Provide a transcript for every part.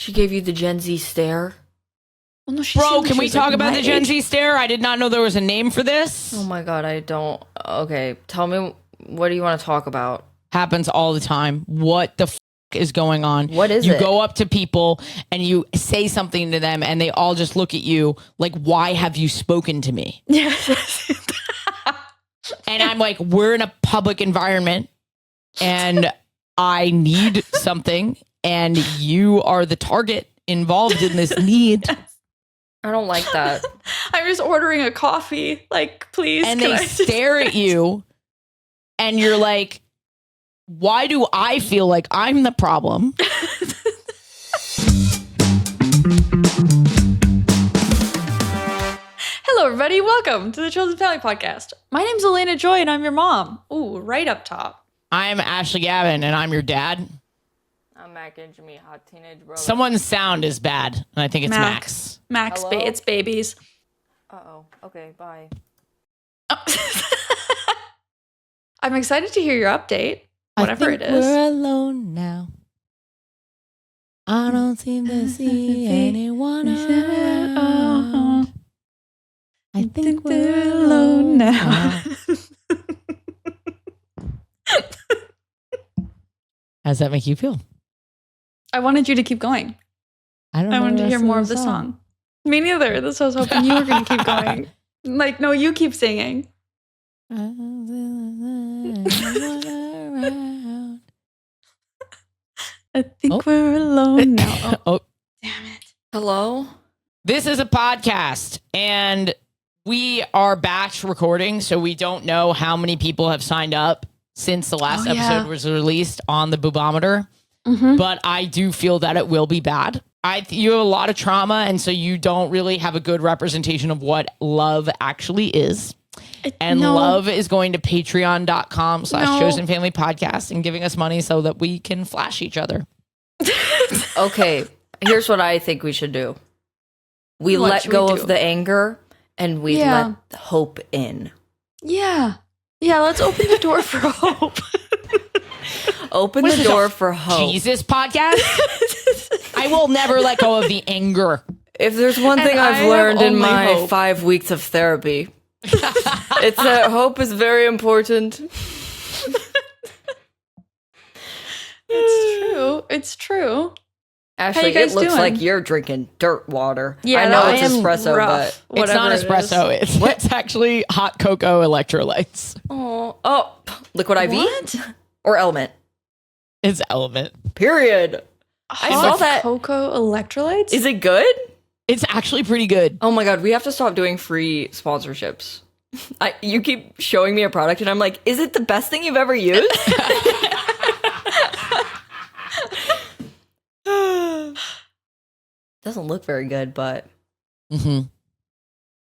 She gave you the Gen Z stare? Well, no, Bro, can we talk about the Gen Z stare? I did not know there was a name for this. Oh my God, I don't. Okay, tell me, what do you want to talk about? Happens all the time. What the is going on? What is it? You it? go up to people and you say something to them and they all just look at you like, why have you spoken to me? Yes. And I'm like, we're in a public environment and I need something and you are the target involved in this need. I don't like that. I'm just ordering a coffee. Like, please. And they stare at you and you're like, why do I feel like I'm the problem? Hello, everybody. Welcome to the Chosen Family Podcast. My name's ALAYNA Joy, and I'm your mom. Ooh, right up top. I'm Ashley Gavin, and I'm your dad. I'm Mac INGEMI, hot teenage brother. Someone's sound is bad, and I think it's Max. Max, Hello? it's babies. Uh-oh. Okay, bye. I'm excited to hear your update, whatever it is. We're alone now. I don't seem to see anyone around. I think we're alone now. How does that make you feel? I wanted you to keep going. I wanted to hear more of the song. Me neither. That's what I was hoping you were going to keep going. Like, no, you keep singing. I think we're alone now. Oh, Damn it. Hello? this is a podcast, and we are batch recording, so we don't know how many people have signed up since the last episode was released on the Boobometer. Mm-hmm. But I do feel that it will be bad. You have a lot of trauma, and so you don't really have a good representation of what love actually is. Love is going to patreon.com/Chosen Family Podcast and giving us money so that we can flash each other. Okay, here's what I think we should do. We What let should go we of do? the anger and we Yeah. let the hope in. Yeah. Yeah, let's open the door for hope. Open What the is this, door a for hope. Jesus podcast? I will never let go of the anger. If there's one thing And I've I have learned in only my hope. 5 weeks of therapy, it's that hope is very important. It's true. It's true. Ashley, guys it looks doing? like you're drinking dirt water. Yeah, I know that it's was espresso, rough. but It's not Whatever it is. espresso. It's actually hot cocoa electrolytes. oh, Liquid IV What? or Element. It's Element. Period. I saw Hot that. cocoa electrolytes? Is it good? It's actually pretty good. Oh my God, we have to stop doing free sponsorships. You keep showing me a product and I'm like, is it the best thing you've ever used? Doesn't look very good, but Mm-hmm.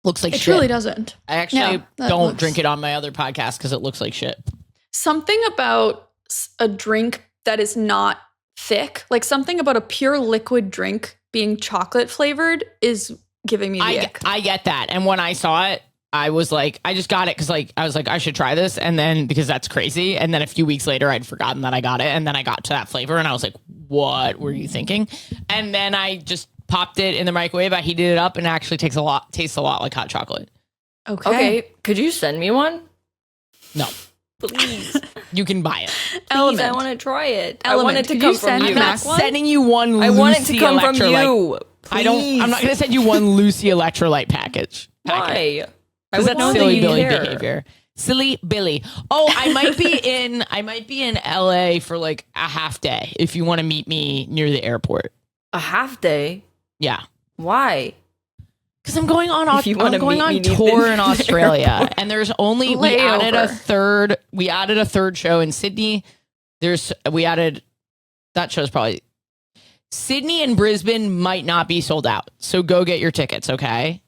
Looks like It shit. truly doesn't. I actually Yeah, that don't looks- drink it on my other podcast because it looks like shit. Something about a drink that is not thick, like something about a pure liquid drink being chocolate flavored is giving me the ick. I get that. And when I saw it, I was like, I just got it because I was like, I should try this. And then because that's crazy. And then a few weeks later, I'd forgotten that I got it. And then I got to that flavor and I was like, what were you thinking? And then I just popped it in the microwave. I heated it up and it actually tastes a lot like hot chocolate. okay. Could you send me one? No, Please. you can buy it. Please, Element. I want to try it. Element. I want it to Could come you from send you. I'm Mac not one? sending you one I want it Lucy to come from electrolyte. you. I don't. I'm not going to send you one Lucy electrolyte package. Why? I Because would that's know that silly you Billy care. behavior. Silly Billy. Oh, I might be in LA for like a half day if you want to meet me near the airport. A half day? Yeah. Why? Because I'm going on If you wanna meet me on near tour the in Australia, airport. and there's only we added a third show in Sydney. That show's probably Sydney and Brisbane might not be sold out, so go get your tickets, okay?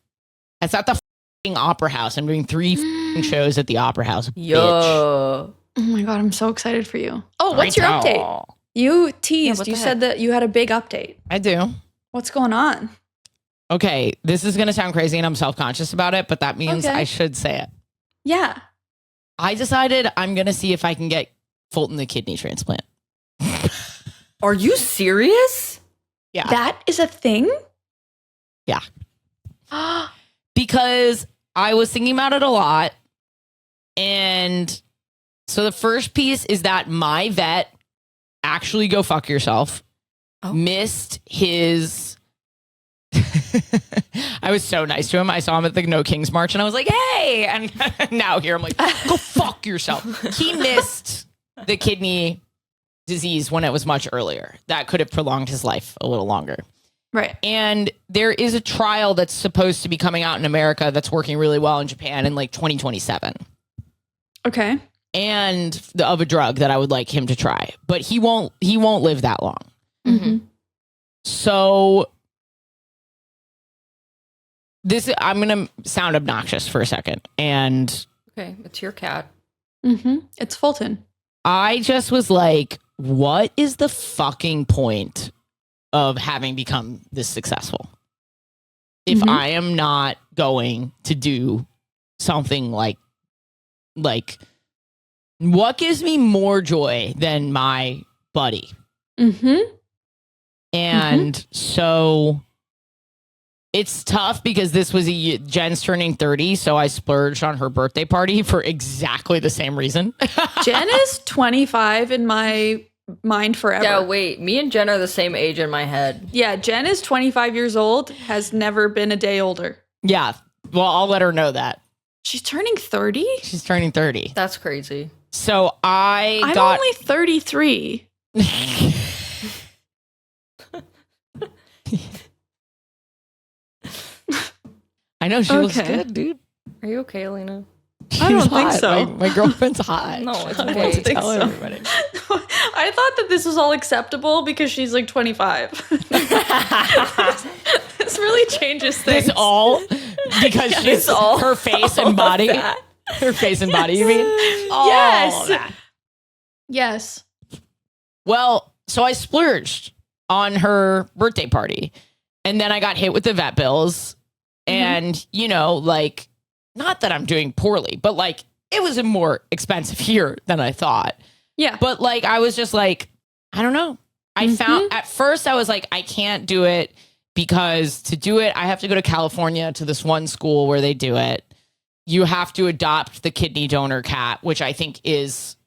It's at the f***ing Opera House. I'm doing 3 f***ing shows at the Opera House. Bitch. Yo. Oh my God, I'm so excited for you. Oh, what's your Right update? now. You teased. what You the said that you had a big update. I do. What's going on? Okay, this is going to sound crazy and I'm self-conscious about it, but that means Okay. I should say it. Yeah. I decided I'm going to see if I can get Fulton the kidney transplant. Are you serious? Yeah. That is a thing? Yeah. Because I was thinking about it a lot. And so the first piece is that my vet, actually go fuck yourself, missed his... I was so nice to him. I saw him at the No Kings March and I was like, hey. And now here I'm like, go fuck yourself. He missed the kidney disease when it was much earlier. That could have prolonged his life a little longer. Right. And there is a trial that's supposed to be coming out in America that's working really well in Japan in like 2027. Okay. And of a drug that I would like him to try. But he won't live that long. Mm-hmm. So I'm going to sound obnoxious for a second. And Okay, it's your cat. Mm-hmm. It's Fulton. I just was like, what is the fucking point of having become this successful if I am not going to do something like what gives me more joy than my buddy? And so it's tough because this was Jen's turning 30, so I splurged on her birthday party for exactly the same reason. Jen is 25 in my mind forever. Yeah, wait. Me and Jen are the same age in my head. Yeah, Jen is 25 years old, has never been a day older. Yeah. Well, I'll let her know that. She's turning 30? She's turning 30. That's crazy. So I'm only 33. I know she looks good, dude. Are you okay, Alayna? I don't think so. My girlfend's hot. No, it's I okay. want to think tell so. everybody. I thought that this was all acceptable because she's like 25. This really changes things. This all because she's all- her face all and body. of that. Her face and body, you mean? Yes. All of that. Yes. Well, so I splurged on her birthday party. And then I got hit with the vet bills. And, like, not that I'm doing poorly, but like it was a more expensive year than I thought. Yeah. But like, I was just like, I don't know. I found at first I was like, I can't do it because to do it, I have to go to California to this one school where they do it. You have to adopt the kidney donor cat, which I think is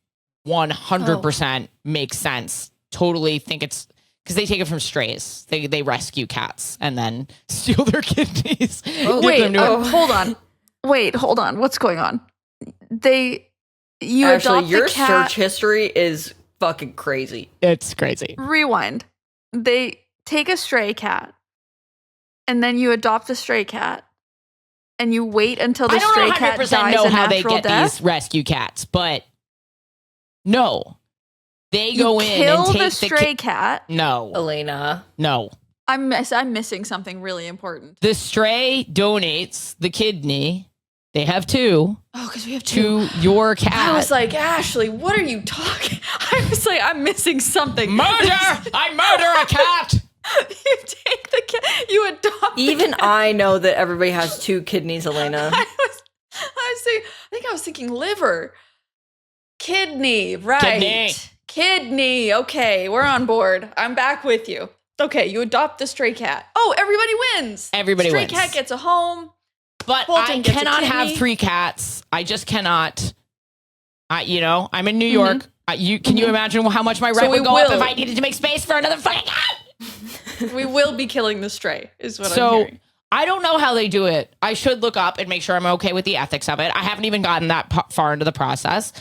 100% makes sense. Totally think it's because they take it from strays. They rescue cats and then steal their kidneys. Wait, hold on. Hold on. What's going on? You Actually, adopt your the cat. search history is fucking crazy. It's crazy. Rewind. They take a stray cat, and then you adopt a stray cat, and you wait until the stray cat dies I don't 100% know a how they natural get death. these rescue cats, but no. They go in kill and take the stray cat. No. Alayna. No. I'm missing something really important. The stray donates the kidney. They have two. Oh, because we have two. To your cat. I was like, Ashley, what are you talking? I was like, I'm missing something. Murder! I murder a cat! You take the cat. You adopt. Even I know that everybody has two kidneys, Alayna. I was thinking liver, kidney, right? Kidney. Okay, we're on board. I'm back with you. Okay, you adopt the stray cat. Oh, everybody wins. Everybody stray wins. Stray cat gets a home. But Fulton I gets a cannot have kidney. 3 cats. I just cannot. I'm in New York. Can you imagine how much my rent would go up if I needed to make space for another fucking cat? We will be killing the stray, is what I'm So hearing. I don't know how they do it. I should look up and make sure I'm okay with the ethics of it. I haven't even gotten that far into the process.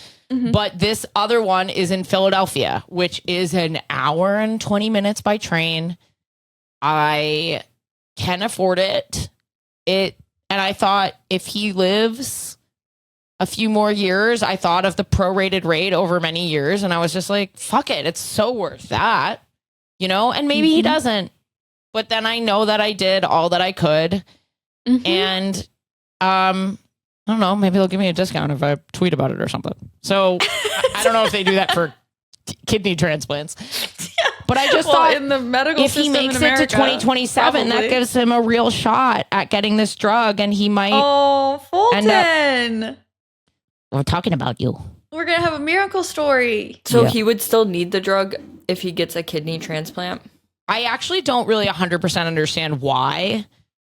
But this other one is in Philadelphia, which is an hour and 20 minutes by train. I can afford it. And I thought if he lives a few more years, I thought of the prorated rate over many years. And I was just like, fuck it. It's so worth that, and maybe he doesn't. But then I know that I did all that I could. And, I don't know. Maybe they'll give me a discount if I tweet about it or something. So I don't know if they do that for kidney transplants. But I just thought in the medical if he system makes in it America, to 2027, probably. that gives him a real shot at getting this drug, and he might. Oh, Fulton. We're talking about you. We're going to have a miracle story. So Yeah. he would still need the drug if he gets a kidney transplant? I actually don't really 100% understand why,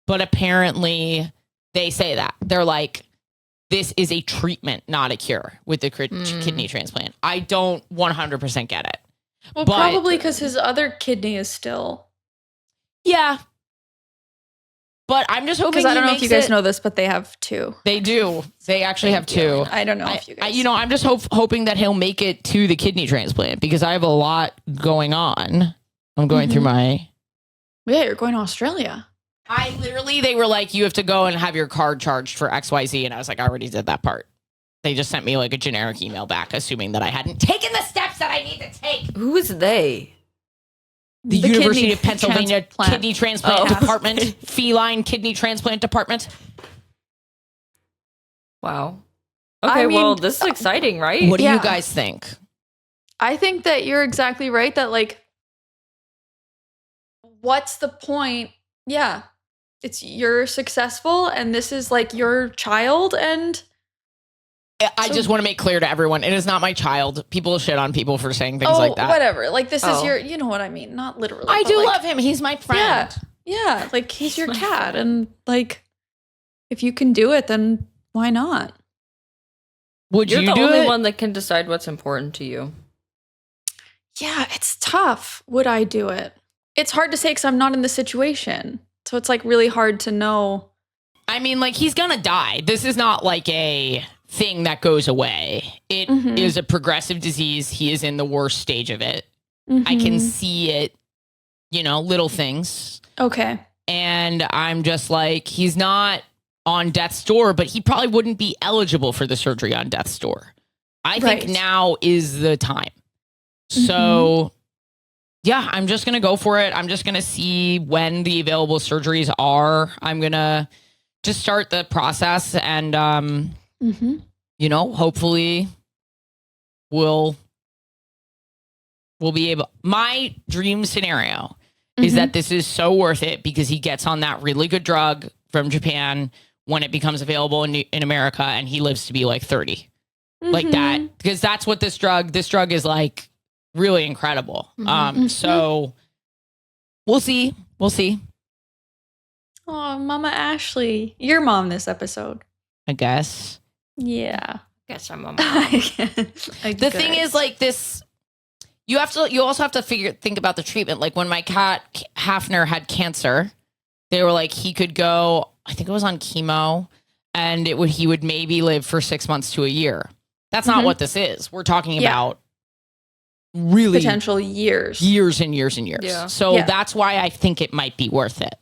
but apparently they say that. They're like, this is a treatment, not a cure with the kidney transplant. I don't 100% get it. Well, probably because his other kidney is still. Yeah. But I'm just hoping because I don't know if you guys know this, but they have two. They do. They actually have two. I don't know if you guys. I'm just hoping that he'll make it to the kidney transplant because I have a lot going on. I'm going through my. Yeah, you're going to Australia. They were like, you have to go and have your card charged for XYZ. And I was like, I already did that part. They just sent me like a generic email back, assuming that I hadn't taken the steps that I need to take. Who is they? The University of Pennsylvania Kidney Transplant Department, Feline Kidney Transplant Department. Wow. Okay, well, this is exciting, right? What do you guys think? I think that you're exactly right. That like, what's the point? Yeah, you're successful, and this is like your child, and. I just want to make clear to everyone, it is not my child. People shit on people for saying things like that. Whatever. Like, this is your, you know what I mean? Not literally. I do love him. He's my friend. Yeah. Like, he's your cat. And, like, if you can do it, then why not? Would you do it? You're the only one that can decide what's important to you. Yeah, it's tough. Would I do it? It's hard to say because I'm not in the situation. So it's, like, really hard to know. I mean, like, he's gonna die. This is not like a thing that goes away. It is a progressive disease. He is in the worst stage of it. I can see it, little things. Okay. And I'm just like, he's not on death's door, but he probably wouldn't be eligible for the surgery on death's door. I think now is the time. So, yeah, I'm just going to go for it. I'm just going to see when the available surgeries are. I'm going to just start the process and, hopefully we'll be able. My dream scenario is that this is so worth it because he gets on that really good drug from Japan when it becomes available in America and he lives to be like 30. Like that, because that's what this drug is like really incredible. So we'll see. Oh, Mama Ashley, your mom this episode. I guess. Yeah. Guess I'm a mom. The thing is, like, this, you also have to think about the treatment. Like, when my cat Hafner had cancer, they were like, he could go, I think it was on chemo, and he would maybe live for 6 months to a year. That's not what this is. We're talking about really potential years and years and years. Yeah. So that's why I think it might be worth it.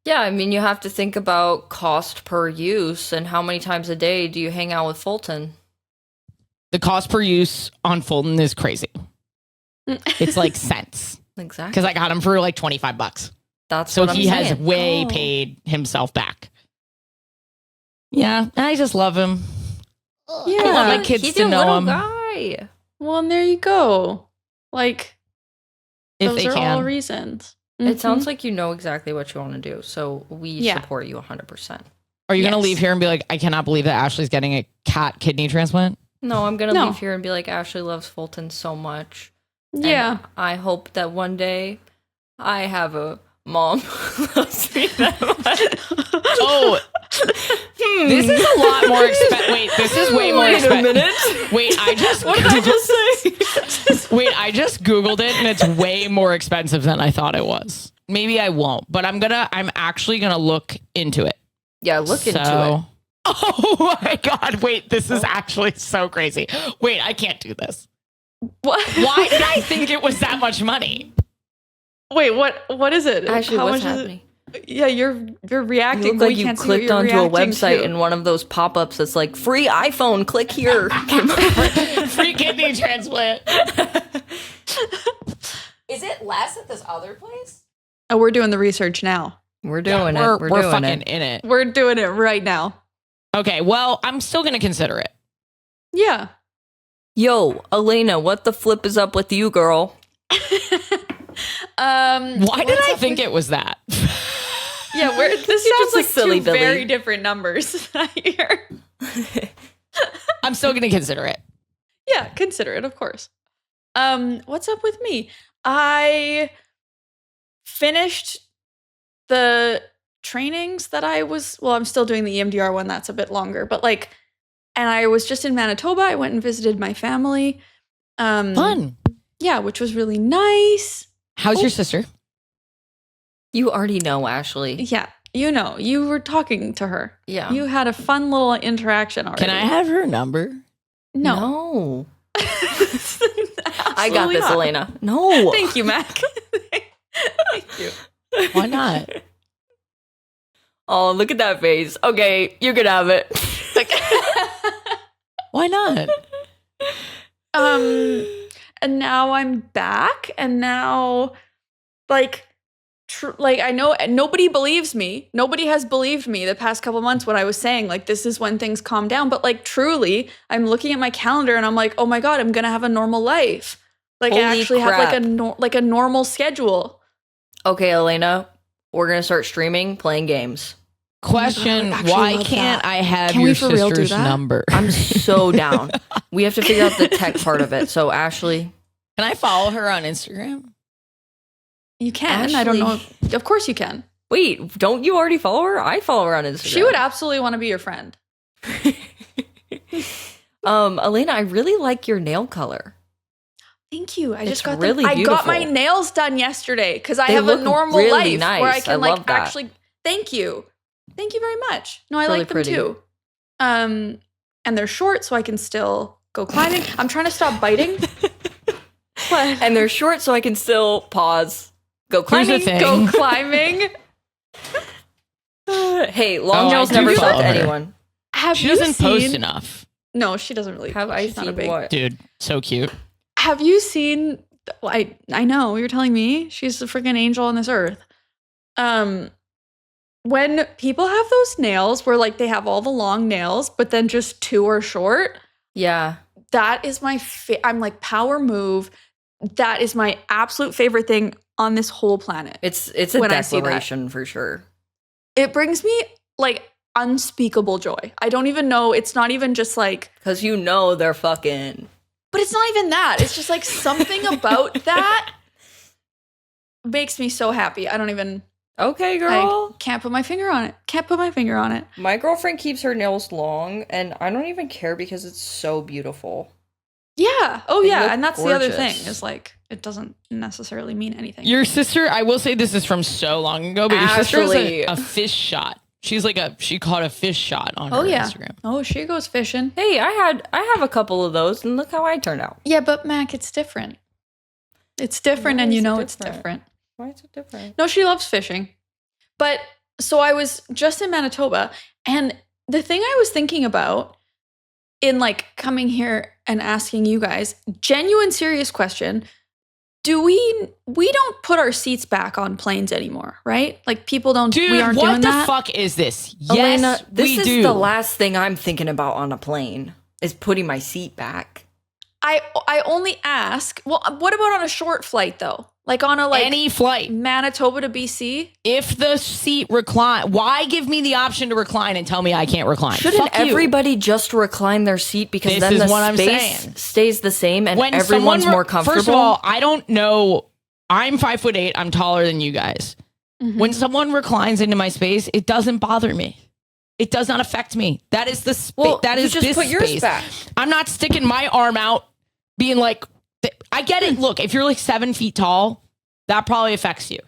Yeah, I mean, you have to think about cost per use and how many times a day do you hang out with Fulton? The cost per use on Fulton is crazy. It's like cents. Exactly. Because I got him for like $25. That's so what I'm he saying. has way paid himself back. Yeah, I just love him. Yeah, I want my kids He's to a know little him. guy. Well, and there you go. Like, If those they are can. all reasons. It sounds like you know exactly what you want to do. So we support you 100%. Are you going to leave here and be like, I cannot believe that Ashley's getting a cat kidney transplant? No, I'm going to leave here and be like, Ashley loves Fulton so much. Yeah. And I hope that one day I have a mom who loves me that much. Oh, this is a lot more expensive. Wait, this is way more expensive. Wait a minute. Wait, what did I just say? Wait, I just Googled it and it's way more expensive than I thought it was. Maybe I won't, but I'm actually gonna look into it. Yeah, look into it. Oh my God. Wait, this is actually so crazy. Wait, I can't do this. What? Why did I think it was that much money? Wait, what is it? Actually, How what's much happening? Yeah, you're reacting. You look like we you can't see what clicked you're onto a reacting website to. and one of those pop-ups that's like, free iPhone, click here. Free kidney transplant. Is it less at this other place? Oh, we're doing the research now. We're doing it. We're We're doing fucking it. in it. We're doing it right now. Okay, well, I'm still going to consider it. Yeah. Yo, Alayna, what the flip is up with you, girl? Why did I think it was that? Yeah, this You're sounds just a like silly two Billy. very different numbers here. I'm still going to consider it. Yeah, consider it, of course. What's up with me? I finished the trainings that I'm still doing the EMDR one. That's a bit longer, but like, and I was just in Manitoba. I went and visited my family. Fun. Yeah, which was really nice. How's your sister? You already know, Ashley. Yeah, you were talking to her. Yeah. You had a fun little interaction already. Can I have her number? No. I got this, Absolutely ALAYNA. No. Thank you, Mac. Thank you. Why not? Oh, look at that face. Okay, you can have it. Why not? And now I'm back, and now, like I know nobody believes me. Nobody has believed me the past couple months when I was saying like this is when things calm down. But like truly, I'm looking at my calendar and I'm like, oh my god, I'm gonna have a normal life. Like I Holy actually crap. have like a normal schedule. Okay, ALAYNA, we're going to start streaming, playing games. Question, I actually why love can't that. I have Can your we for real do sister's that? number? I'm so down. We have to figure out the tech part of it. So, Ashley. Can I follow her on Instagram? You can. I don't know. Ashley. Of course you can. Wait, don't you already follow her? I follow her on Instagram. She would absolutely want to be your friend. ALAYNA, I really like your nail color. Thank you. I It's just got really I got my beautiful. nails done yesterday because I They have a look normal really life nice. where I I can love like that. actually. Thank you. Thank you very much. No, I Really like them pretty. too. And they're short, so I can still go climbing. I'm trying to stop biting. But And they're short, so I can still pause. Go Here's the climbing. thing. go climbing. Hey, long Oh, nails I do never follow stopped her. anyone. Have She you doesn't post seen? enough. No, she doesn't really. Have I she's not a seen big. what? Dude, so cute. Have you seen? I know you're telling me she's a freaking angel on this earth. When people have those nails where like they have all the long nails, but then just two are short, Yeah. that is my I'm like power move. That is my absolute favorite thing on this whole planet. It's a When I see that. declaration for sure. It brings me like unspeakable joy. I don't even know. It's not even just like, Because you know they're fucking. but it's not even that. It's just like something about that makes me so happy. I don't even. Okay, I girl. can't put my finger on it. Can't put my finger on it. My girlfriend keeps her nails long, and I don't even care because it's so beautiful. Yeah. Oh, They yeah. look And that's the other thing gorgeous. is like, it doesn't necessarily mean anything. Your sister, I will say this is from so long ago, but your sister is Ashley. a fish shot. She's like she caught a fish shot on Oh, her yeah. Instagram. Oh, she goes fishing. Hey, I have a couple of those, and look how I turned out. Yeah, but Mac, it's different. It's different, Why and you is it know it's different? different. Why is it different? No, she loves fishing. But so I was just in Manitoba, and the thing I was thinking about in like coming here and asking you guys, genuine serious question, we don't put our seats back on planes anymore, right? Like people don't Dude, we aren't what doing the that. fuck is this? Yes, ALAYNA, this we is do. the last thing I'm thinking about on a plane is putting my seat back. I only ask, well, what about on a short flight though? Like on a Any flight. Manitoba to BC? If the seat recline, why give me the option to recline and tell me I can't recline? Shouldn't Fuck you. everybody just recline their seat because This then is the what I'm space saying. stays the same and When everyone's someone more comfortable? First of all, I don't know. I'm 5'8". I'm taller than you guys. Mhm. When someone reclines into my space, it doesn't bother me. It does not affect me. That is the space. well, that you is just this put yours space. back. I'm not sticking my arm out, being like, I get it. Look, if you're like 7 feet tall, that probably affects you.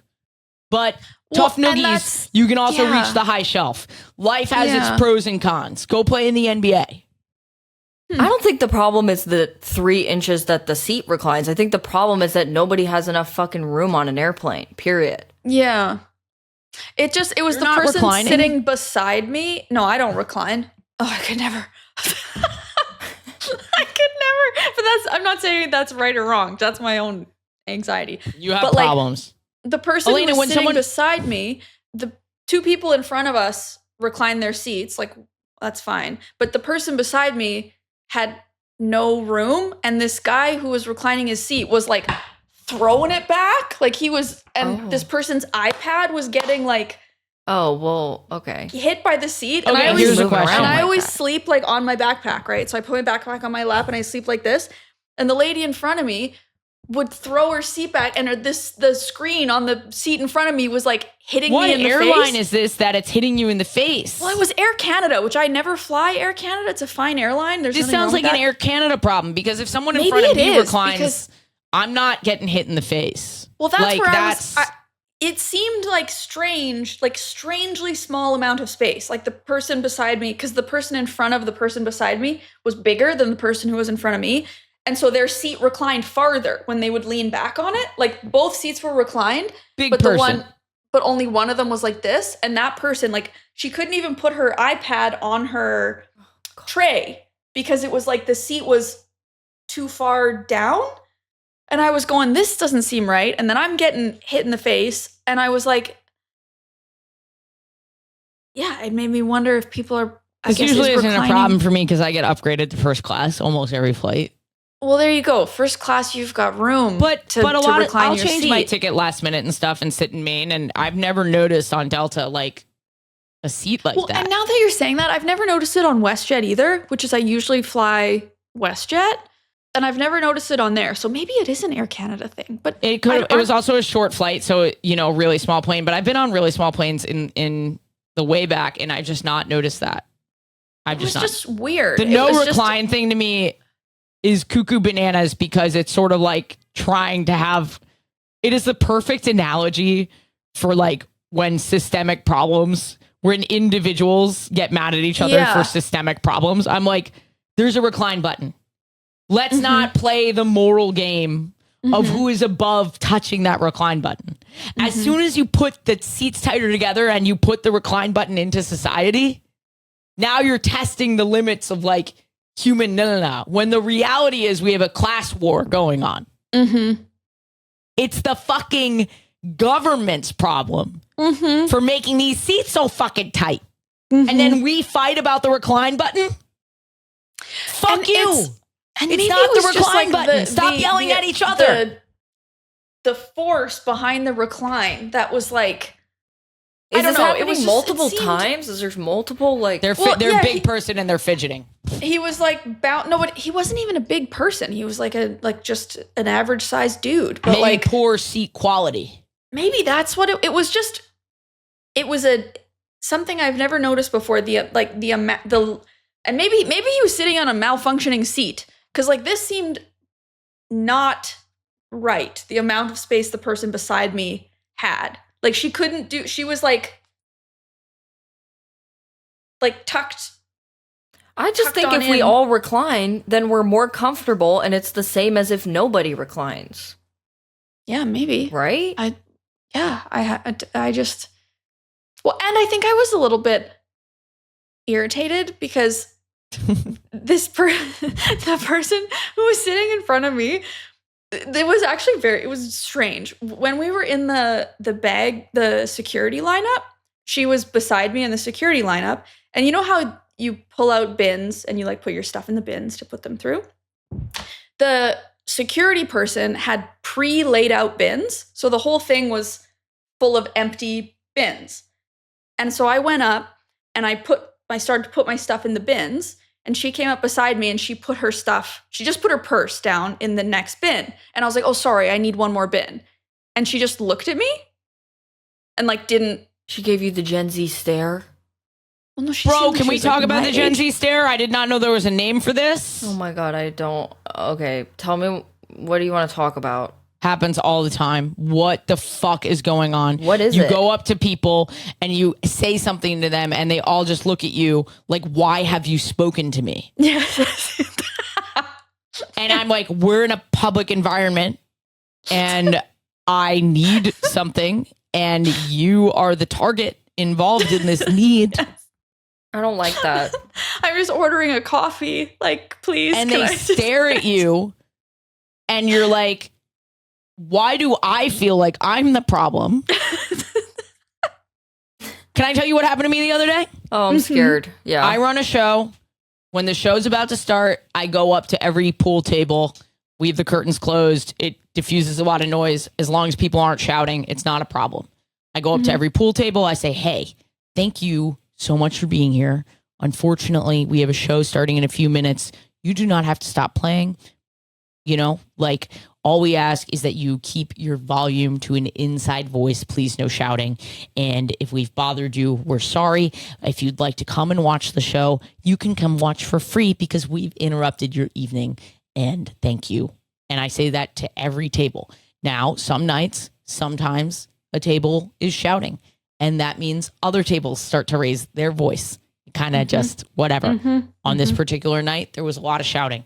But Well, tough and noogies, that's- you can also yeah. reach the high shelf. Life has Yeah. its pros and cons. Go play in the NBA. I don't think the problem is the 3 inches that the seat reclines. I think the problem is that nobody has enough fucking room on an airplane, period. Yeah. It was You're the not person reclining? sitting beside me. No, I don't recline. Oh, I could never. I could never. But I'm not saying that's right or wrong. That's my own anxiety. You have But, like, problems. The person ALAYNA, who was when sitting someone- beside me, the 2 people in front of us reclined their seats. Like, that's fine. But the person beside me had no room. And this guy who was reclining his seat was like throwing it back. Like he was, and Oh. this person's iPad was getting like Oh, well, okay. hit by the seat. And Okay, I always, here's the moving question. and around I like always that. sleep like on my backpack, right? So I put my backpack on my lap and I sleep like this. And the lady in front of me would throw her seat back, and the screen on the seat in front of me was like hitting me in the face. What airline is this that it's hitting you in the face? Well, it was Air Canada, which I never fly Air Canada. It's a fine airline. This sounds like an Air Canada problem, because if someone in front of me reclines, I'm not getting hit in the face. Well, that's where it seemed like strangely small amount of space. Like the person beside me, because the person in front of the person beside me was bigger than the person who was in front of me. And so their seat reclined farther when they would lean back on it. Like both seats were reclined, but only one of them was like this. And that person, like, she couldn't even put her iPad on her tray because it was like the seat was too far down. And I was going, this doesn't seem right. And then I'm getting hit in the face. And I was like, yeah, it made me wonder if people are, This usually isn't a problem for me because I get upgraded to first class almost every flight. Well, there you go. First class, you've got room but a lot of, I'll change seat. My ticket last minute and stuff and sit in Maine. And I've never noticed on Delta like a seat like that. And now that you're saying that, I've never noticed it on WestJet either, which is I usually fly WestJet. And I've never noticed it on there. So maybe it is an Air Canada thing. But it was also a short flight. So, really small plane. But I've been on really small planes in the way back, and I've just not noticed that. It's just weird. The no recline thing to me is cuckoo bananas, because it's sort of like trying to have, it is the perfect analogy for like when systemic problems, when individuals get mad at each other for systemic problems. I'm like, there's a recline button. Let's not play the moral game of who is above touching that recline button. As soon as you put the seats tighter together and you put the recline button into society, now you're testing the limits of like human no. When the reality is we have a class war going on. It's the fucking government's problem for making these seats so fucking tight. And then we fight about the recline button? Fuck you. And it's not the recline button. Stop yelling at each other. The force behind the recline that was like, I don't know. It was multiple times. Is there multiple like they're big person and they're fidgeting. He was like but he wasn't even a big person. He was like just an average sized dude. But maybe like poor seat quality. Maybe that's what it was. Just it was something I've never noticed before. And maybe he was sitting on a malfunctioning seat. Because, like, this seemed not right, the amount of space the person beside me had. Like, she was, like tucked. I just think if we all recline, then we're more comfortable, and it's the same as if nobody reclines. Yeah, maybe. Right? I just... Well, and I think I was a little bit irritated because... the person who was sitting in front of me, it was actually it was strange. When we were in the security lineup, she was beside me in the security lineup. And you know how you pull out bins and you like put your stuff in the bins to put them through? The security person had pre-laid out bins. So the whole thing was full of empty bins. And so I went up and I started to put my stuff in the bins, and she came up beside me and she just put her purse down in the next bin. And I was like, oh, sorry, I need one more bin. And she just looked at me and like didn't. She gave you the Gen Z stare? Well, no, she Bro, can we talk about the Gen Z stare? I did not know there was a name for this. Oh my God, I don't. Okay, tell me, what do you want to talk about? Happens all the time. What the fuck is going on? What is it? You go up to people and you say something to them and they all just look at you like, why have you spoken to me? Yes. And I'm like, we're in a public environment and I need something and you are the target involved in this need. I don't like that. I'm just ordering a coffee. Like, please. And they stare at you and you're like, why do I feel like I'm the problem? Can I tell you what happened to me the other day? Oh, I'm scared. Yeah. I run a show. When the show's about to start, I go up to every pool table. We have the curtains closed. It diffuses a lot of noise. As long as people aren't shouting, it's not a problem. I go up to every pool table. I say, hey, thank you so much for being here. Unfortunately, we have a show starting in a few minutes. You do not have to stop playing. You know, like all we ask is that you keep your volume to an inside voice. Please, no shouting. And if we've bothered you, we're sorry. If you'd like to come and watch the show, you can come watch for free because we've interrupted your evening. And thank you. And I say that to every table. Now, some nights, sometimes a table is shouting. And that means other tables start to raise their voice. Kind of just whatever. On this particular night, there was a lot of shouting.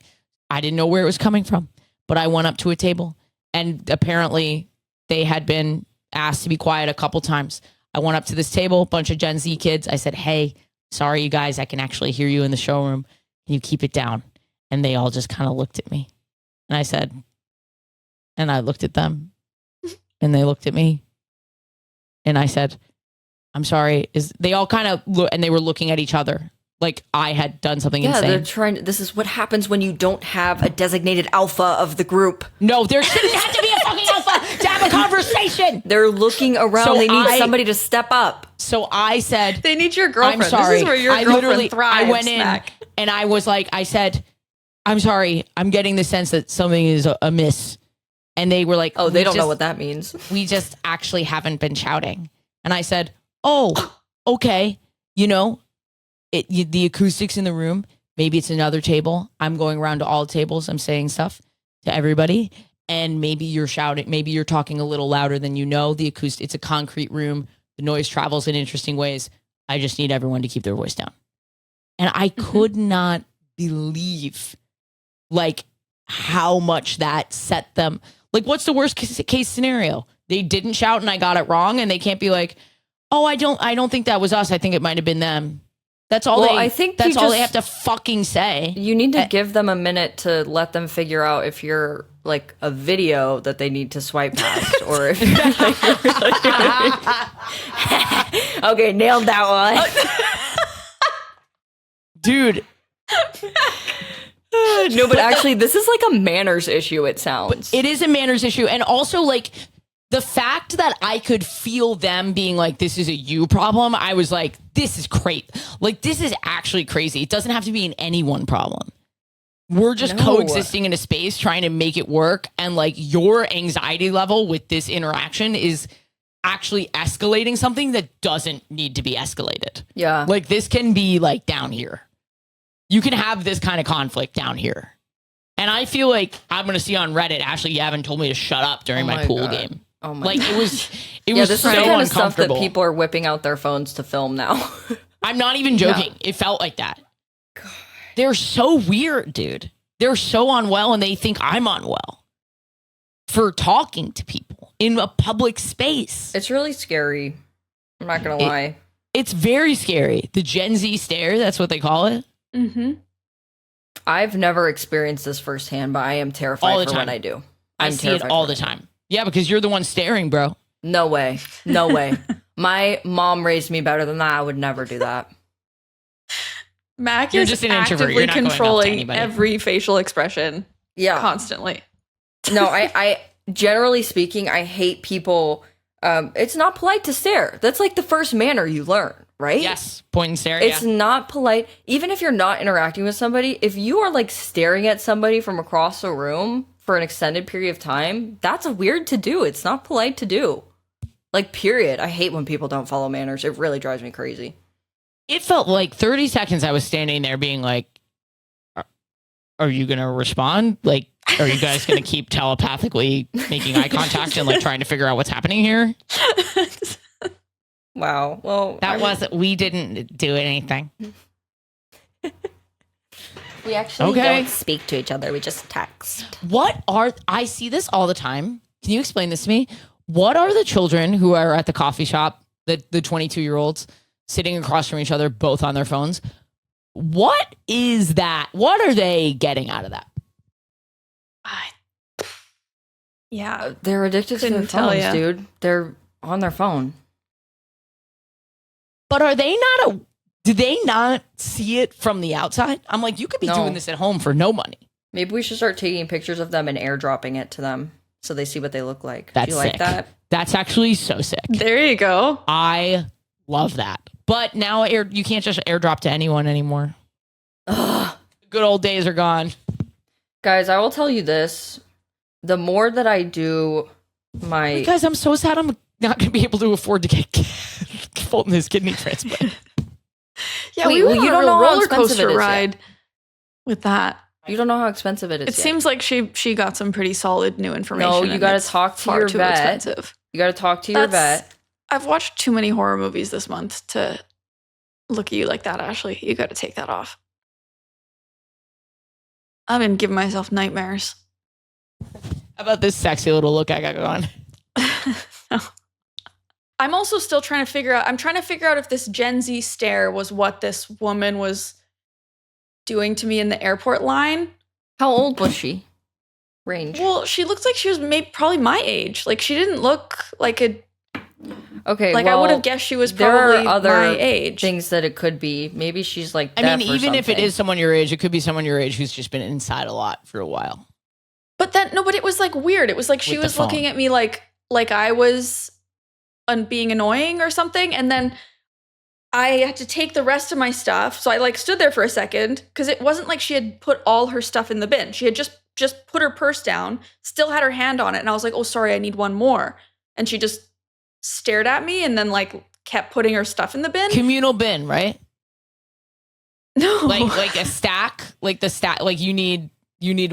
I didn't know where it was coming from, but I went up to a table and apparently they had been asked to be quiet a couple times. I went up to this table, bunch of Gen Z kids. I said, hey, sorry, you guys, I can actually hear you in the showroom. Can you keep it down? And they all just kind of looked at me. And I said, and I looked at them and they looked at me. And I said, I'm sorry. They all kind of look and they were looking at each other. Like I had done something insane. They're trying. This is what happens when you don't have a designated alpha of the group. No, there shouldn't have to be a fucking alpha to have a conversation. They're looking around. So they need somebody to step up. So I said, they need your girlfriend. I'm sorry. This is where your girlfriend thrives. I went in and I was like, I said, I'm sorry. I'm getting the sense that something is amiss. And they were like, oh, they don't know what that means. We just actually haven't been shouting. And I said, oh, okay. You know, the acoustics in the room, maybe it's another table. I'm going around to all tables. I'm saying stuff to everybody. And maybe you're shouting, maybe you're talking a little louder than you know. The acoustic, it's a concrete room. The noise travels in interesting ways. I just need everyone to keep their voice down. And I could not believe like how much that set them. Like, what's the worst case scenario? They didn't shout and I got it wrong. And they can't be like, oh, I don't think that was us. I think it might've been them. That's all I think that's all they have to fucking say. You need to give them a minute to let them figure out if you're like a video that they need to swipe past or if you're like, okay, nailed that one. Dude. No, but actually this is like a manners issue, it sounds. It is a manners issue. And also like the fact that I could feel them being like, this is a you problem, I was like, this is crazy. Like, this is actually crazy. It doesn't have to be an anyone problem. We're just coexisting in a space trying to make it work. And like your anxiety level with this interaction is actually escalating something that doesn't need to be escalated. Yeah. Like this can be like down here. You can have this kind of conflict down here. And I feel like I'm going to see on Reddit, Ashley Gavin told me to shut up during my pool game. Oh my like God. it was this so is the kind of stuff that uncomfortable. people are whipping out their phones to film now. I'm not even joking. It felt like that. God. They're so weird, dude. They're so unwell and they think I'm unwell for talking to people in a public space. It's really scary. I'm not going to lie. It's very scary. The Gen Z stare, that's what they call it. Mm-hmm. I've never experienced this firsthand, but I am terrified for when I do. I see it all the time. Yeah, because you're the one staring, bro. No way. No way. My mom raised me better than that. I would never do that. Mac You're is just an introvert. actively You're not going up to controlling anybody. every facial expression. Yeah. Constantly. No, I generally speaking, I hate people. It's not polite to stare. That's like the first manner you learn, right? Yes. Point and stare. It's not polite. Even if you're not interacting with somebody, if you are like staring at somebody from across the room for an extended period of time, that's weird to do. It's not polite to do. Like, period. I hate when people don't follow manners. It really drives me crazy. It felt like 30 seconds I was standing there being like, are you going to respond? Like, are you guys going to keep telepathically making eye contact and like trying to figure out what's happening here? Wow. Well, we didn't do anything. We actually don't speak to each other. We just text. I see this all the time. Can you explain this to me? What are the children who are at the coffee shop, the 22-year-olds sitting across from each other, both on their phones? What is that? What are they getting out of that? Yeah. They're addicted to their phones, dude. They're on their phone. But are they not do they not see it from the outside? I'm like, you could be doing this at home for no money. Maybe we should start taking pictures of them and airdropping it to them so they see what they look like. That's Do you like sick. that? That's actually so sick. There you go. I love that. But now you can't just airdrop to anyone anymore. Ugh. Good old days are gone. Guys, I will tell you this. The more that I do my... Guys, I'm so sad I'm not going to be able to afford to get Fulton his kidney transplant. Yeah, Wait, we went you on don't a know how roller expensive coaster it is ride with that. You don't know how expensive it is It yet. seems like she got some pretty solid new information. No, you and got to it's talk to far your too vet. expensive. You got to talk to your vet. I've watched too many horror movies this month to look at you like that, Ashley. You got to take that off. I've been giving myself nightmares. How about this sexy little look I got going? No. I'm also still trying to figure out. I'm trying to figure out if this Gen Z stare was what this woman was doing to me in the airport line. How old was she? Range. Well, she looks like she was probably my age. Like she didn't look like a. Okay, Like well, I would have guessed she was there probably are other my age. things that it could be. Maybe she's like I deaf mean, or even if it something. is someone your age, it could be someone your age who's just been inside a lot for a while. But it was like weird. It was like she With the was looking phone. at me like I was being annoying or something, and then I had to take the rest of my stuff. So I like stood there for a second because it wasn't like she had put all her stuff in the bin. She had just put her purse down, still had her hand on it, and I was like, "Oh, sorry, I need one more." And she just stared at me and then like kept putting her stuff in the bin. Communal bin, right? No, Like a stack, like the stack, like you need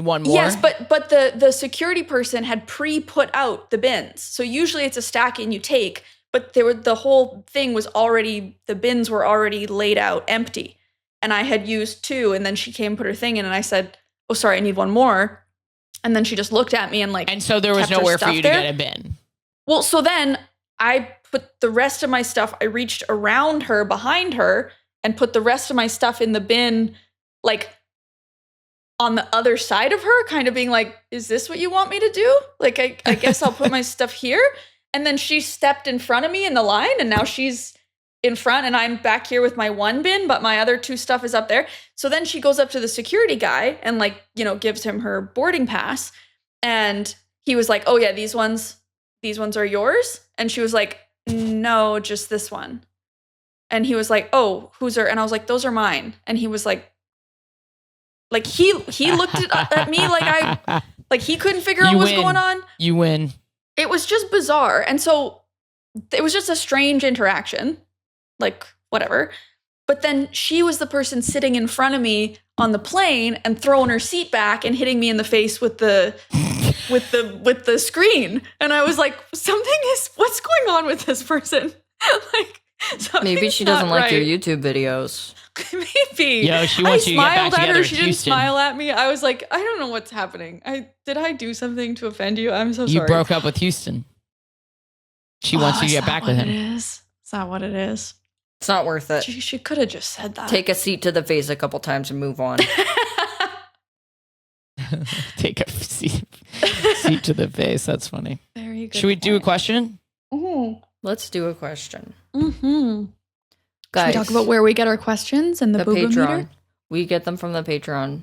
one more. Yes, but the security person had put out the bins. So usually it's a stack and you take, but the whole thing was already, the bins were already laid out empty. And I had used 2, and then she came and put her thing in, and I said, "Oh, sorry, I need one more." And then she just looked at me and like, and so there was kept her nowhere for stuff you to there. get a bin. Well, so then I put the rest of my stuff, I reached around her, behind her, and put the rest of my stuff in the bin, like on the other side of her, kind of being like, "Is this what you want me to do? Like, I guess I'll put my stuff here." And then she stepped in front of me in the line, and now she's in front, and I'm back here with my one bin, but my other 2 stuff is up there. So then she goes up to the security guy and like, gives him her boarding pass. And he was like, "Oh yeah, these ones are yours?" And she was like, "No, just this one." And he was like, "Oh, whose are?" And I was like, "Those are mine." And he was like he looked at me like he couldn't figure out what's going on. You win. It was just bizarre. And so it was just a strange interaction, like whatever. But then she was the person sitting in front of me on the plane and throwing her seat back and hitting me in the face with the screen. And I was like, what's going on with this person? Like, Maybe she doesn't like your YouTube videos. Maybe. Yo, she wants you to get back I smiled at together her. with She didn't Houston. smile at me. I was like, I don't know what's happening. Did I do something to offend you? I'm so You sorry. broke up with Houston. She wants you to is get back that with what him. It is that what it is? It's not worth it. She could have just said that. Take a seat to the face a couple times and move on. Take a seat to the face. That's funny. Very good. Should we do a question? Let's do a question. Mm-hmm. Guys, Should we talk about where we get our questions and the booba Patreon. meter? We get them from the Patreon.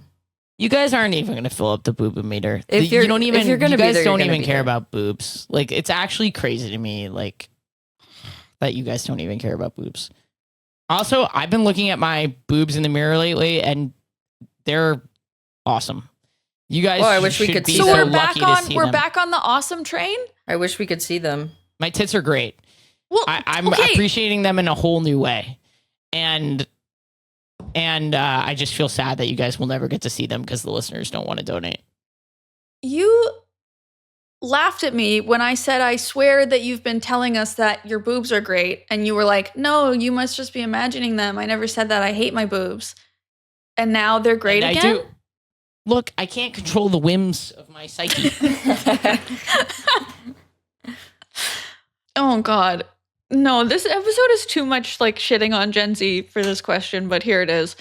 You guys aren't even going to fill up the booba meter. If you you're- don't even. if you're gonna you be guys there, you're don't gonna even be care there. about boobs. Like it's actually crazy to me. Like that you guys don't even care about boobs. Also, I've been looking at my boobs in the mirror lately, and they're awesome. You guys. Oh, I wish we should could be see So them. so we're back lucky to on. see We're them. back on the awesome train. I wish we could see them. My tits are great. Well, I'm okay. appreciating them in a whole new way, and I just feel sad that you guys will never get to see them because the listeners don't want to donate. You laughed at me when I said, "I swear that you've been telling us that your boobs are great," and you were like, "No, you must just be imagining them. I never said that. I hate my boobs." And now they're great And again. I do. Look, I can't control the whims of my psyche. Oh God. No, this episode is too much like shitting on Gen Z for this question, but here it is.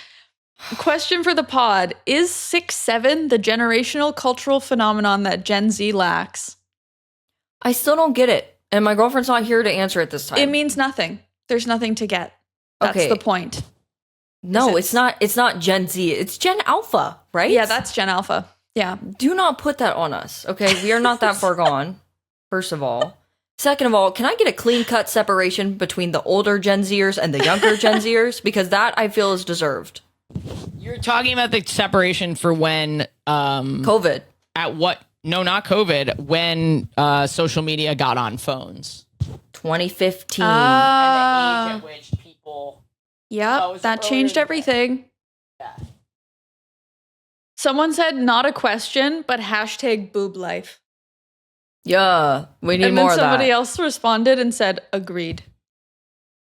Question for the pod. Is 6'7" the generational cultural phenomenon that Gen Z lacks? I still don't get it. And my girlfriend's not here to answer it this time. It means nothing. There's nothing to get. That's Okay. the point. no, it's- it's not Gen Z. It's Gen Alpha, right? Yeah, that's Gen Alpha. Yeah. Do not put that on us, okay? We are not that far gone, first of all. Second of all, can I get a clean-cut separation between the older Gen Zers and the younger Gen Zers? Because that, I feel, is deserved. You're talking about the separation for when COVID. At what? No, not COVID. When social media got on phones. 2015. And the age at which people. Yep, that changed everything. Yeah. Someone said not a question, but hashtag boob life. Yeah, we need And more then of that. somebody else responded and said agreed.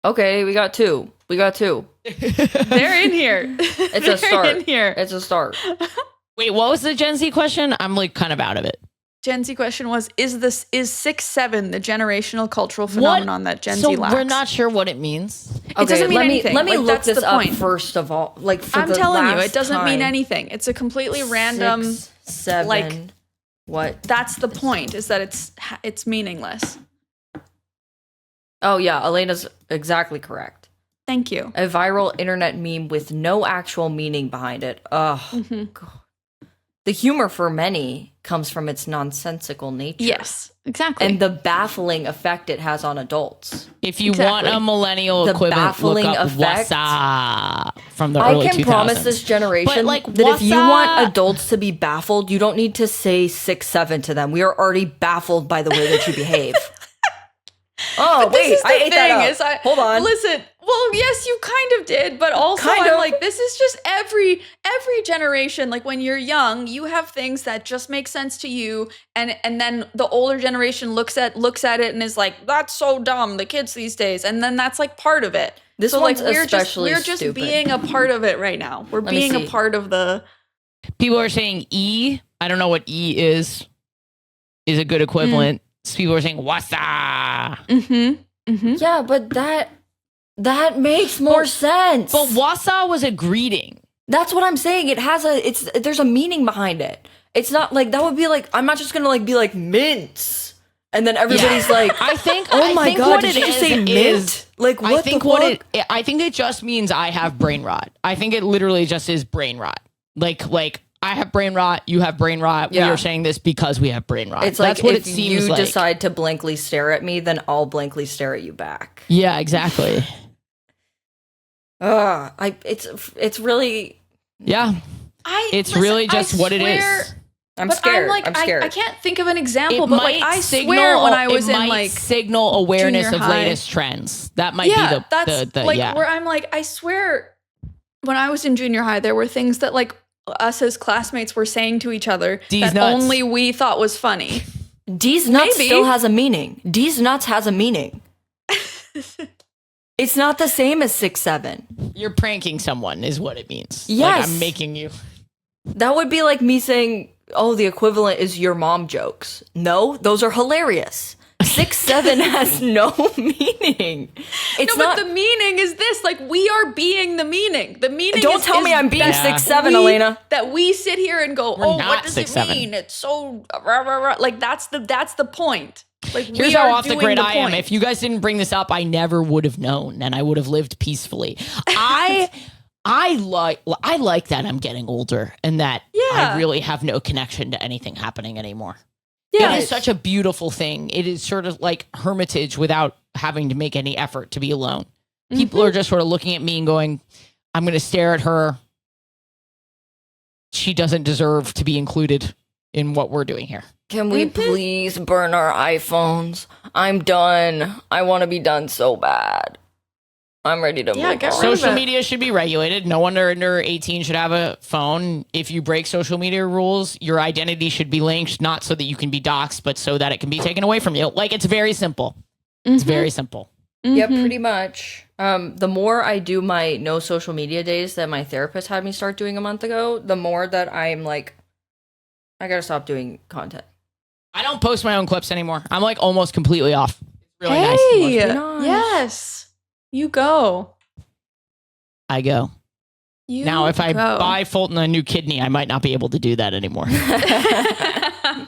Okay, we got two. They're in here. It's a start. In here. It's a start. Wait, what was the Gen Z question? I'm like kind of out of it. Gen Z question was: Is 6'7" the generational cultural phenomenon that Gen Z lacks? We're not sure what it means. It doesn't mean anything. Let me Like, look that's this the up point. first of all. Like for I'm the telling you, last it doesn't mean time. anything. It's a completely random. 6, 7. like- What? That's the point. Is that it's meaningless. Oh yeah, Elena's exactly correct. Thank you. A viral internet meme with no actual meaning behind it. Ugh. God. The humor for many comes from its nonsensical nature. Yes, exactly. And the baffling effect it has on adults. If you want a millennial The equivalent, look baffling up effect. Wassa from the I early 2000s. can promise this generation But, like, that if you what's want up? adults to be baffled, you don't need to say 6, 7 to them. We are already baffled by the way that you behave. Oh, This wait, is the I ate that thing, up. Hold on. Listen, well, yes, you kind of did, but also Kind I'm of. like, this is just every generation. Like when you're young, you have things that just make sense to you, and then the older generation looks at it and is like, that's so dumb, the kids these days, and then that's like part of it. This so one's like we're especially just stupid. being a part of it right now. We're Let me being a see. part of the. People are saying E. I don't know what E is a good equivalent. So people are saying Wassa. Mm-hmm. Mm-hmm. Yeah, but that makes more sense. But Wassa was a greeting. That's what I'm saying. There's a meaning behind it. It's not like that would be like I'm not just gonna like be like mints, and then everybody's like, I think. oh I my think god, what did it you just is say mint? is- Like what I think the what fuck? I think it just means I have brain rot. I think it literally just is brain rot. Like I have brain rot. You have brain rot. Yeah. We are saying this because we have brain rot. It's That's like what if it seems you like. decide to blankly stare at me, then I'll blankly stare at you back. Yeah, exactly. It's really. Yeah, it's really just what it is. I'm But scared. I'm like, I'm scared. I can't think of an example, It but like might I signal, swear when I was it in might like signal awareness junior of high. latest trends. That might be the that's the like yeah. where I'm like, I swear when I was in junior high, there were things that like us as classmates were saying to each other D's that nuts. only we thought was funny. D's nuts Maybe. still has a meaning. D's nuts has a meaning. It's not the same as 6, 7. You're pranking someone is what it means. Yes. Like I'm making you. That would be like me saying, "Oh, the equivalent is your mom jokes." No, those are hilarious. 6, 7 has no meaning. It's No, not. but the meaning is this: like we are being the meaning. The meaning. Don't is, tell me is I'm being that 6, 7, we- Elena. That we sit here and go, We're "Oh, not what does 6, it 7. mean? It's so rah, rah, rah." Like that's the point. Like Here's we how are off the doing grid I am. point. If you guys didn't bring this up, I never would have known, and I would have lived peacefully. I like that I'm getting older, and that I Yeah. really have no connection to anything happening anymore. Yeah. It is such a beautiful thing. It is sort of like hermitage without having to make any effort to be alone. People Mm-hmm. are just sort of looking at me and going, I'm going to stare at her. She doesn't deserve to be included in what we're doing here. Can we please burn our iPhones? I'm done. I want to be done so bad. I'm ready to Yeah, move get on. rid of Social it. media should be regulated. No one under 18 should have a phone. If you break social media rules, your identity should be linked, not so that you can be doxxed, but so that it can be taken away from you. Like, it's very simple. It's very simple. Yeah, Mhm. pretty much. The more I do my no social media days that my therapist had me start doing a month ago, the more that I'm like, I gotta stop doing content. I don't post my own clips anymore. I'm like almost completely off. It's really nice. Hey, Must be nice. yes, you go. I go. You Now, if I go. buy Fulton a new kidney, I might not be able to do that anymore. I'll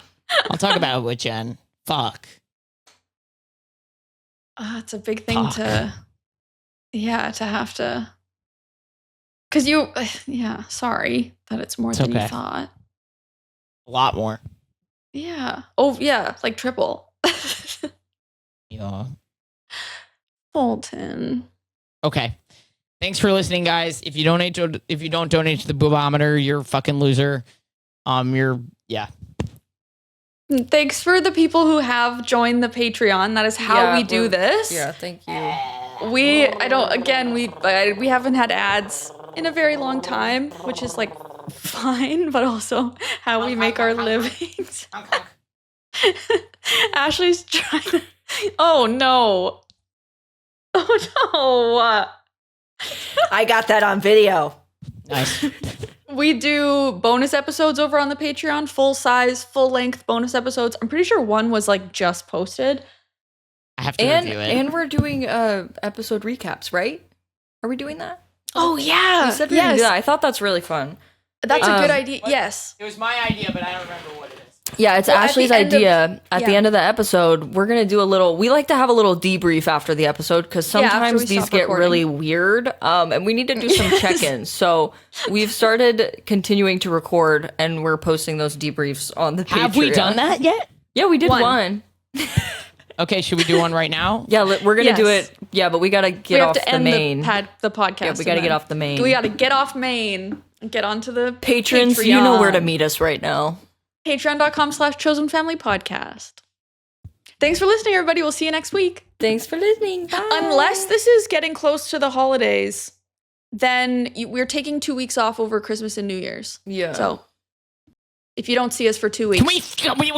talk about it with Jen. Fuck. It's a big thing Fuck. to have to. Because sorry that it's more It's than okay. you thought. A lot more. Yeah. Oh, yeah, like triple. Yeah. Fulton. Okay. Thanks for listening, guys. If you don't donate to the boobometer, you're a fucking loser. Yeah. Thanks for the people who have joined the Patreon. That is how we do this. Yeah, thank you. We haven't had ads in a very long time, which is like fine, but also how we make our livings. Ashley's trying to. Oh no. Oh no. I got that on video. Nice. We do bonus episodes over on the Patreon, full size, full length bonus episodes. I'm pretty sure one was like just posted. I have to review it. And we're doing episode recaps, right? Are we doing that? Oh yeah. We said we were gonna do that. I thought that's really fun. That's a good idea. Yes. It was my idea, but I don't remember what it is. Yeah, it's Ashley's idea. At the end of the episode, we're going to do we like to have a little debrief after the episode because sometimes these get really weird and we need to do some check-ins. So we've started continuing to record and we're posting those debriefs on the Patreon. Have we done that yet? Yeah, we did one. Okay, should we do one right now? Yeah, we're going to do it. Yeah, but we got to get off the main. The podcast. Yeah, we got to get off the main. We got to get off main and get onto the patrons. Patreon. You know where to meet us right now. Patreon.com/chosenfamilypodcast. Thanks for listening, everybody. We'll see you next week. Thanks for listening. Bye. Unless this is getting close to the holidays, then we're taking 2 weeks off over Christmas and New Year's. Yeah. So if you don't see us for 2 weeks. Can we